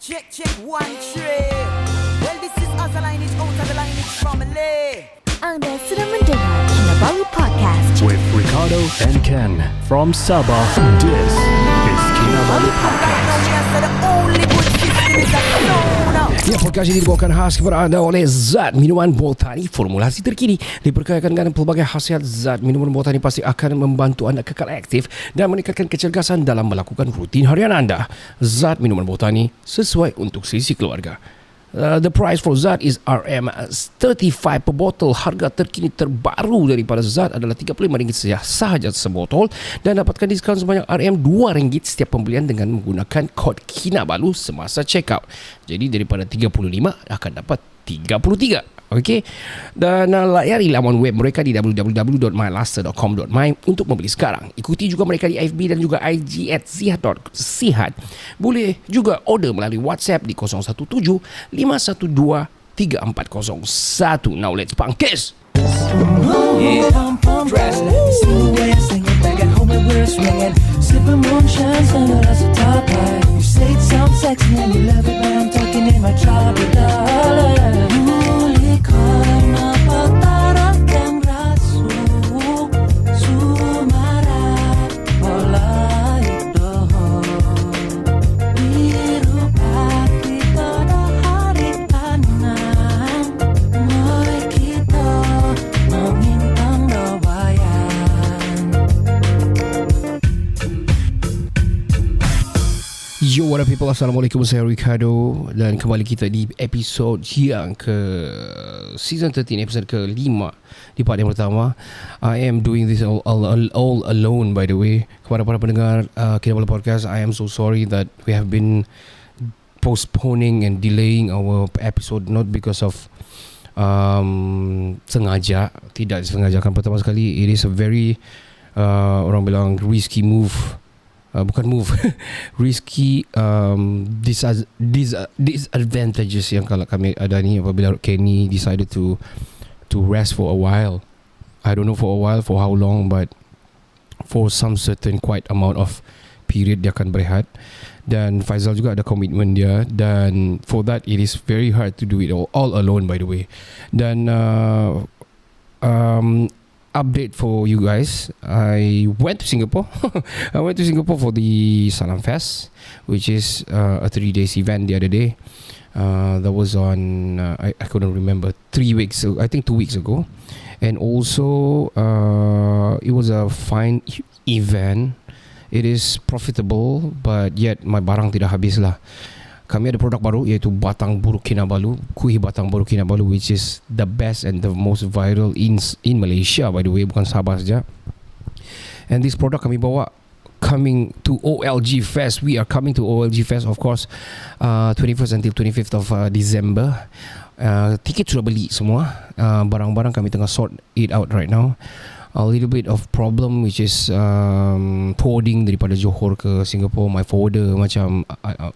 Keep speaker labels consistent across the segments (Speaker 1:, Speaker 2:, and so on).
Speaker 1: check, 1, 3. Well, this is Azza Lineage, out of the Lineage family.
Speaker 2: Anda sedang mendengar Kinabalu Podcast
Speaker 3: with Ricardo and Ken from Sabah. This is Kinabalu Podcast.
Speaker 4: Ya, podcast ini dibawakan khas kepada anda oleh Zat Minuman Botani. Formulasi terkini diperkayakan dengan pelbagai khasiat. Zat Minuman Botani pasti akan membantu anda kekal aktif dan meningkatkan kecergasan dalam melakukan rutin harian anda. Zat Minuman Botani sesuai untuk sisi keluarga. The price for Zat is RM35 per botol. Harga terkini terbaru daripada Zat adalah RM35 sahaja sebotol dan dapatkan diskaun sebanyak RM2 setiap pembelian dengan menggunakan kod Kinabalu semasa check out. Jadi daripada 35 akan dapat 33. Okey. Dan layari laman web mereka di www.mylaster.com.my untuk membeli sekarang. Ikuti juga mereka di FB dan juga IG @sihat.sihat. Boleh juga order melalui WhatsApp di 017 512 3401. Now let's pangkis.
Speaker 5: Yeah, dress silhouette, singing back at home and we're swinging, sipping moonshine, standing as a top light. You say it sounds sexy and you love it, but I'm talking in my tropical. Muli karena patarakan rasu, sumara pola itu. Biru pagi pada hari tanam, noi kita mengintang dobayan.
Speaker 4: Yo, what up people, Assalamualaikum, saya Ricardo dan kembali kita di episod yang ke season 13, episod ke-5 di part yang pertama. I am doing this all alone, by the way. Kepada para pendengar Kinabalu Podcast, I am so sorry that we have been postponing and delaying our episode, not because of sengaja, tidak disengajakan. Pertama sekali, it is a very orang bilang risky move. Risky disadvantages yang kalau kami ada ni apabila Kenny decided to rest for a while. I don't know for a while, for how long, but for some certain quite amount of period dia akan berehat. Dan Faizal juga ada komitmen dia, dan for that it is very hard to do it all alone, by the way. Dan update for you guys, I went to Singapore. I went to Singapore for the Salam Fest, which is a 3 days event the other day. That was on I couldn't remember, 3 weeks ago, I think 2 weeks ago. And also it was a fine event. It is profitable, but yet my barang tidak habis lah. Kami ada produk baru iaitu Batang Buruk Kinabalu, kuih Batang Buruk Kinabalu, which is the best and the most viral in Malaysia, by the way, bukan Sabah saja. And this product kami bawa coming to OLG Fest. We are coming to OLG Fest, of course, 21st until 25th of December. Tiket sudah beli semua. Barang-barang kami tengah sort it out right now. A little bit of problem, which is forwarding daripada Johor ke Singapore. My forwarder macam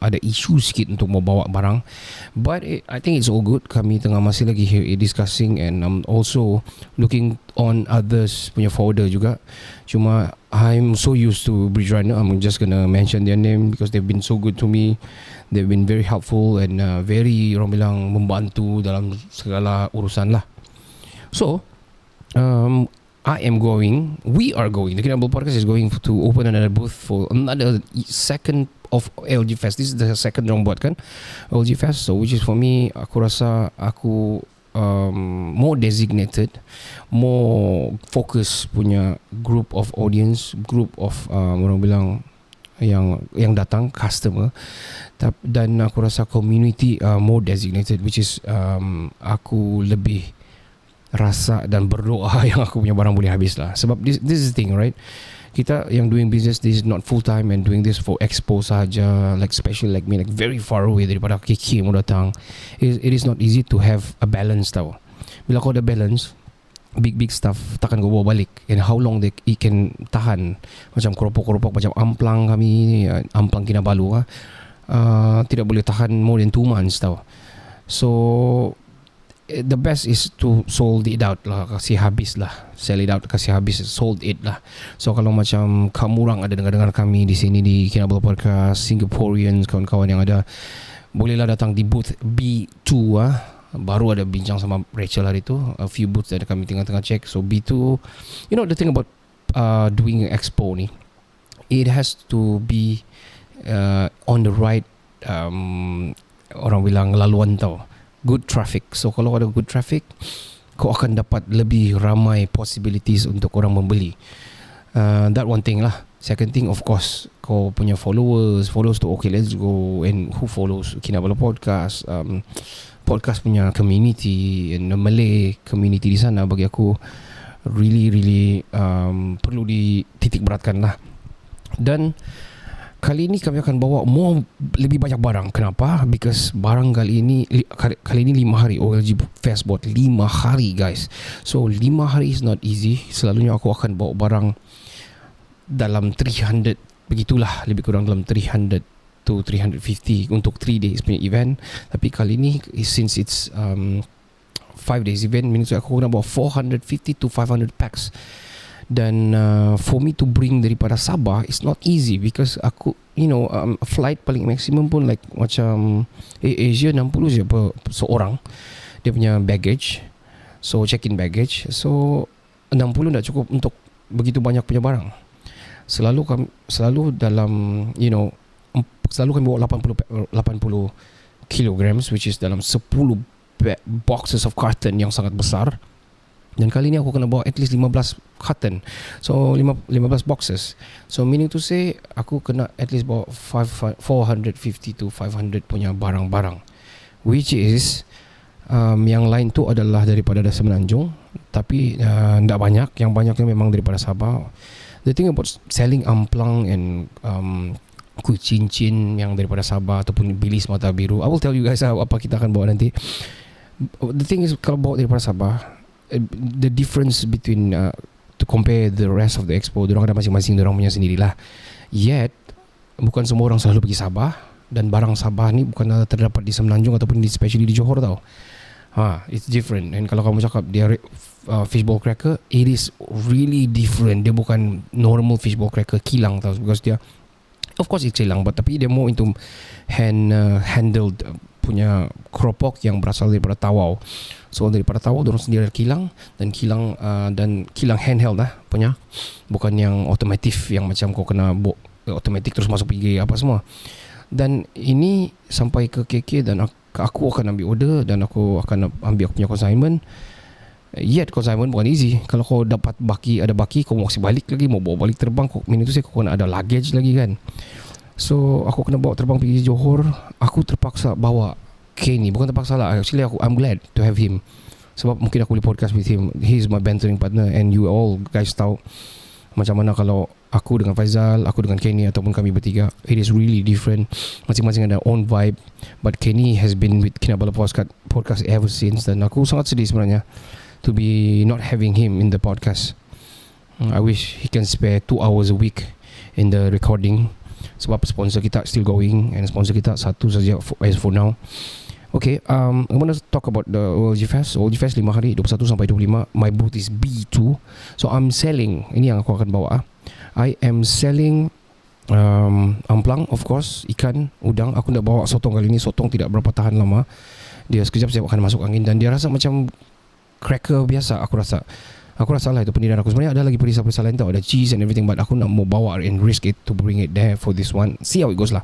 Speaker 4: ada isu sikit untuk membawa barang, but I think it's all good. Kami tengah masih lagi discussing, and I'm also looking on others punya forwarder juga. Cuma I'm so used to Bridge Runner, I'm just gonna mention their name because they've been so good to me. They've been very helpful and very, orang bilang, membantu dalam segala urusan lah. So we are going, the Kinabalu Podcast is going to open another booth for another second of LG Fest. This is the second orang buat kan, LG Fest. So which is for me, aku rasa aku more designated, more focus punya group of audience, group of orang bilang yang datang, customer. Dan aku rasa community more designated, which is aku lebih rasa dan berdoa yang aku punya barang boleh habis lah. Sebab this is the thing, right? Kita yang doing business, this is not full time and doing this for expo sahaja, like especially like me, like very far away daripada KK mau datang. It is not easy to have a balance tau. Bila kau ada balance, big stuff takkan kau bawa balik. And how long it can tahan. Macam keropok-keropok, macam amplang kami, amplang Kinabalu tidak boleh tahan more than 2 months tau. So the best is to sold it out lah, kasih habis lah, sell it out, kasih habis, sold it lah. So kalau macam kamu orang ada dengar-dengar kami di sini di Kinabalu Podcast, Singaporeans, kawan-kawan yang ada, bolehlah datang di booth B2 Baru ada bincang sama Rachel hari tu. A few booths ada kami tengah-tengah check. So B2, you know the thing about doing expo ni, it has to be on the right orang bilang laluan tau, good traffic. So kalau ada good traffic, kau akan dapat lebih ramai possibilities untuk orang membeli. That one thing lah. Second thing, of course, kau punya followers tu okay, let's go. And who follows Kinabalu Podcast, podcast punya community, and the Malay community di sana, bagi aku really perlu dititik beratkan lah. Dan kali ini kami akan bawa lebih banyak barang. Kenapa? Because barang kali ini 5 hari. OLG Fest buat 5 hari, guys. So 5 hari is not easy. Selalunya aku akan bawa barang dalam 300, begitulah, lebih kurang dalam 300 to 350 untuk 3 days punya event. Tapi kali ini, since it's 5 days event, means aku nak bawa 450 to 500 packs. Dan for me to bring daripada Sabah is not easy, because aku, you know, flight paling maksimum pun like macam Asia 60 je per seorang dia punya baggage. So check-in baggage. So 60 tak cukup untuk begitu banyak punya barang. Selalu dalam, you know, selalu kami bawa 80 kilograms, which is dalam 10 boxes of carton yang sangat besar. Dan kali ni aku kena bawa at least 15 carton. So 15 boxes. So meaning to say, aku kena at least bawa 450 to 500 punya barang-barang, which is yang lain tu adalah daripada Semenanjung, tapi tak banyak. Yang banyaknya memang daripada Sabah. The thing about selling amplang and kuih cincin yang daripada Sabah ataupun bilis mata biru, I will tell you guys apa kita akan bawa nanti. The thing is, kalau bawa daripada Sabah, the difference between to compare the rest of the expo, diorang ada masing-masing diorang punya sendirilah. Yet bukan semua orang selalu pergi Sabah, dan barang Sabah ni bukan terdapat di Semenanjung ataupun especially di Johor tau. It's different. And kalau kamu cakap dia fishball cracker, it is really different. Dia bukan normal fishball cracker kilang tau, because dia, of course it's kilang, but tapi dia more into handled punya keropok yang berasal daripada Tawau. So daripada Tawau dorang sendiri ada kilang, dan kilang handheld lah punya, bukan yang otomatif yang macam kau kena otomatik terus masuk pergi apa semua. Dan ini sampai ke KK, dan aku akan ambil order, dan aku akan ambil aku punya consignment. Yet consignment bukan easy. Kalau kau dapat ada baki, kau mau balik lagi, mau bawa balik terbang, minit tu kau kena ada luggage lagi kan. So aku kena bawa terbang pergi Johor. Aku terpaksa bawa Kenny. Bukan terpaksa lah, actually I'm glad to have him, sebab mungkin aku boleh podcast with him. He's my mentoring partner, and you all guys tahu macam mana kalau aku dengan Faizal, aku dengan Kenny, ataupun kami bertiga, it is really different. Masing-masing ada own vibe. But Kenny has been with Kinabalu Podcast ever since, dan aku sangat sedih sebenarnya to be not having him in the podcast. I wish he can spare 2 hours a week in the recording, sebab sponsor kita still going, and sponsor kita satu saja as for now. Okay, I'm going to talk about the OLG Fest. OLG Fest 5 hari, 21 sampai 25. My booth is B2. So I'm selling, ini yang aku akan bawa. I am selling amplang, of course, ikan, udang. Aku nak bawa sotong kali ni. Sotong tidak berapa tahan lama. Dia sekejap akan masuk angin, dan dia rasa macam cracker biasa. Aku rasa lah itu pendirian aku. Sebenarnya ada lagi perisa-perisa lain tau, ada cheese and everything, but aku nak mau bawa and risk it to bring it there for this one. See how it goes lah.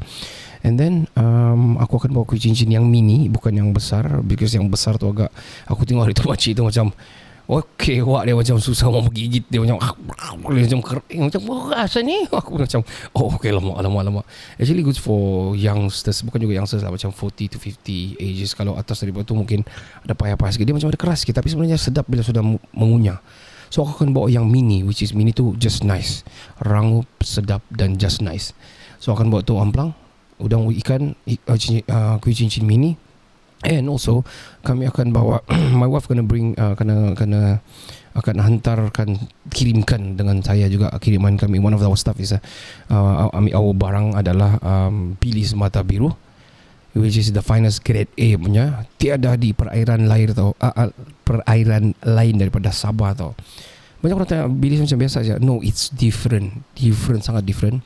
Speaker 4: And then aku akan bawa kuih cincin yang mini, bukan yang besar, because yang besar tu agak, aku tengok hari tu makcik tu macam okay, wak dia macam susah mau gigit, dia macam kering, macam asal ni. Aku macam okay, lama. Actually good for youngsters, bukan juga youngsters lah, macam 40 to 50 ages. Kalau atas daripada tu mungkin ada payah-payah sikit, dia macam ada keras sikit, tapi sebenarnya sedap bila sudah mengunyah. So aku akan bawa yang mini, which is mini tu just nice, rangup, sedap, dan just nice. So akan bawa tu amplang, udang, ikan, kuih cincin mini. And also kami akan bawa my wife gonna bring akan kirimkan dengan saya juga kiriman kami. One of our stuff is our barang adalah bilis mata biru, which is the finest grade A punya. Tiada di perairan lain tau, perairan lain daripada Sabah tau. Banyak orang tanya bilis macam biasa saja. No, it's different, sangat different.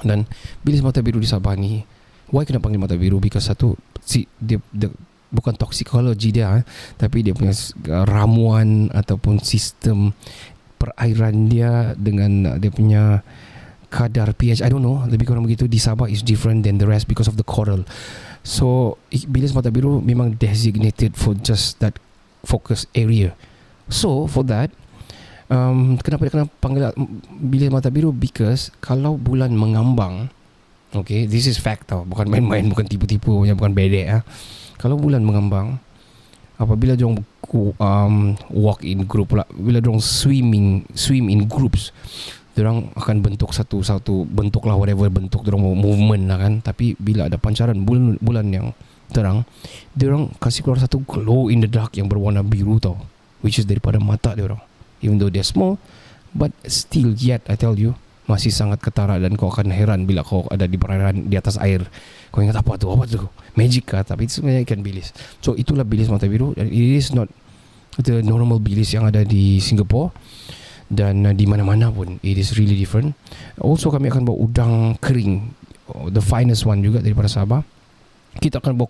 Speaker 4: Dan bilis mata biru di Sabah ni, why kena panggil mata biru? Because satu, bukan toksikologi dia, tapi dia punya ramuan ataupun sistem perairan dia dengan dia punya kadar pH, I don't know, lebih kurang begitu di Sabah is different than the rest because of the coral. So bilis mata biru memang designated for just that focus area. So for that, kenapa dia kena panggil bilis mata biru? Because kalau bulan mengambang, okay, this is fact tau, bukan main-main, bukan tipu-tipu, bukan bedek. Kalau bulan mengambang, apabila diorang walk in group pula, bila diorang swim in groups, diorang akan bentuk satu bentuk lah, whatever bentuk diorang movement lah kan. Tapi bila ada pancaran bulan yang terang, diorang kasih keluar satu glow in the dark yang berwarna biru tau, which is daripada mata diorang. Even though they're small, but still yet I tell you, masih sangat ketara. Dan kau akan heran bila kau ada di perairan di atas air, kau ingat apa tu magic kah? Tapi itu sebenarnya ikan bilis. So itulah bilis mata biru, and it is not the normal bilis yang ada di Singapore dan di mana-mana pun. It is really different. Also kami akan bawa udang kering, the finest one juga daripada Sabah. Kita akan bawa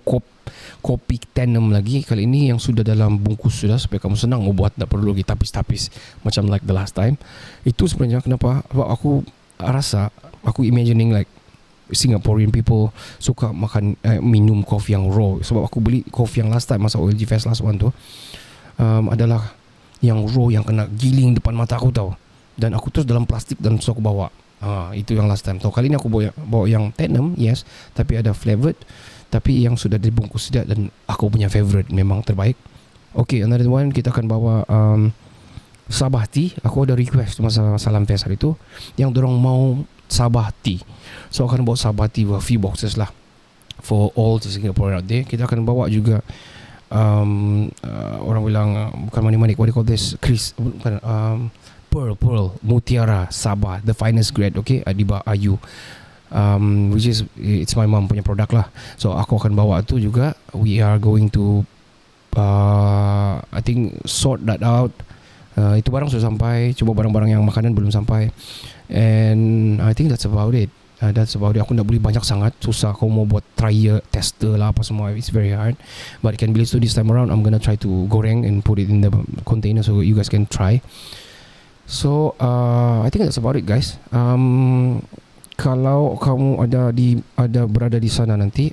Speaker 4: kopi tanam lagi, kali ini yang sudah dalam bungkus sudah, supaya kamu senang buat, tak perlu lagi tapis-tapis macam like the last time. Itu sebenarnya kenapa aku rasa, aku imagining like Singaporean people suka makan minum kopi yang raw. Sebab aku beli kopi yang last time masa OLG Fest last one tu, adalah yang raw, yang kena giling depan mata aku tau. Dan aku terus dalam plastik dan terus aku bawa. Itu yang last time. So kali ni aku bawa yang tanam, yes, tapi ada flavored, tapi yang sudah dibungkus sejak, dan aku punya favorite, memang terbaik. Okay, another one, kita akan bawa Sabah tea. Aku ada request masa Salam Fest hari tu, yang dorang mau Sabah tea. So akan bawa Sabah tea, a few boxes lah for all the Singaporean out there. Kita akan bawa juga orang bilang bukan manik-manik, what do you call this, pearl mutiara Sabah, the finest grade, okay, Adiba Ayu, which is, it's my mom punya produk lah. So aku akan bawa tu juga. We are going to I think sort that out. Itu barang sudah sampai, cuma barang-barang yang makanan belum sampai. And I think that's about it. Aku nak beli banyak sangat, susah. Kau mau buat trial, tester lah apa semua, it's very hard. But ikan bilis tu this time around, I'm gonna try to goreng and put it in the container so you guys can try. So I think that's about it, guys. Kalau kamu ada berada di sana nanti,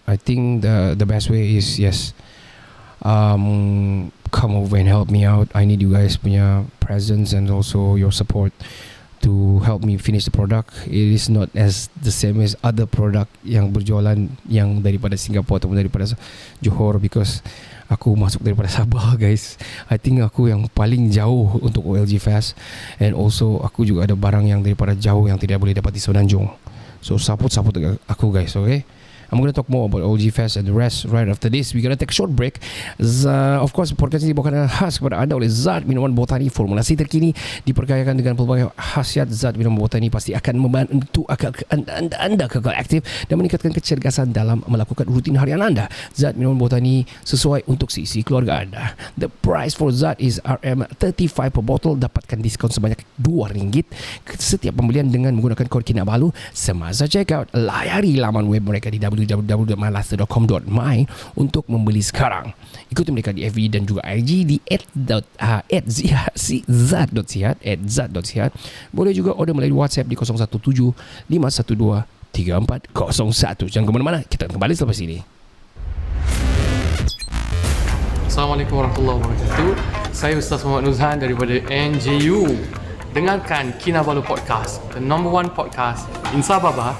Speaker 4: I think the best way is, yes, come over and help me out. I need you guys punya presence and also your support to help me finish the product. It is not as the same as other product yang berjualan yang daripada Singapore ataupun daripada Johor, because aku masuk daripada Sabah, guys. I think aku yang paling jauh untuk OLG Fest, and also aku juga ada barang yang daripada jauh yang tidak boleh dapat di Semenanjung. So support aku, guys, okay? I'm going to talk more about OLG Fest and the rest right after this. We're going to take a short break. Of course, podcast ini dibawakan khas kepada anda oleh Zat Minuman Botani. Formulasi terkini diperkayakan dengan pelbagai khasiat. Zat Minuman Botani pasti akan membantu anda kekal aktif dan meningkatkan kecergasan dalam melakukan rutin harian anda. Zat Minuman Botani sesuai untuk sisi keluarga anda. The price for Zat is RM35 per botol. Dapatkan diskaun sebanyak RM2 setiap pembelian dengan menggunakan kod Kinabalu semasa checkout. Layari laman web mereka di www.mylaster.com.my untuk membeli sekarang. Ikuti mereka di FB dan juga IG di @zat.sihat. Boleh juga order melalui WhatsApp di 0175123401. Jangan ke mana-mana, kita kembali selepas ini.
Speaker 6: Assalamualaikum warahmatullahi wabarakatuh. Saya Ustaz Muhammad Nuzhan daripada NJU. Dengarkan Kinabalu Podcast, the number one podcast in Sabah.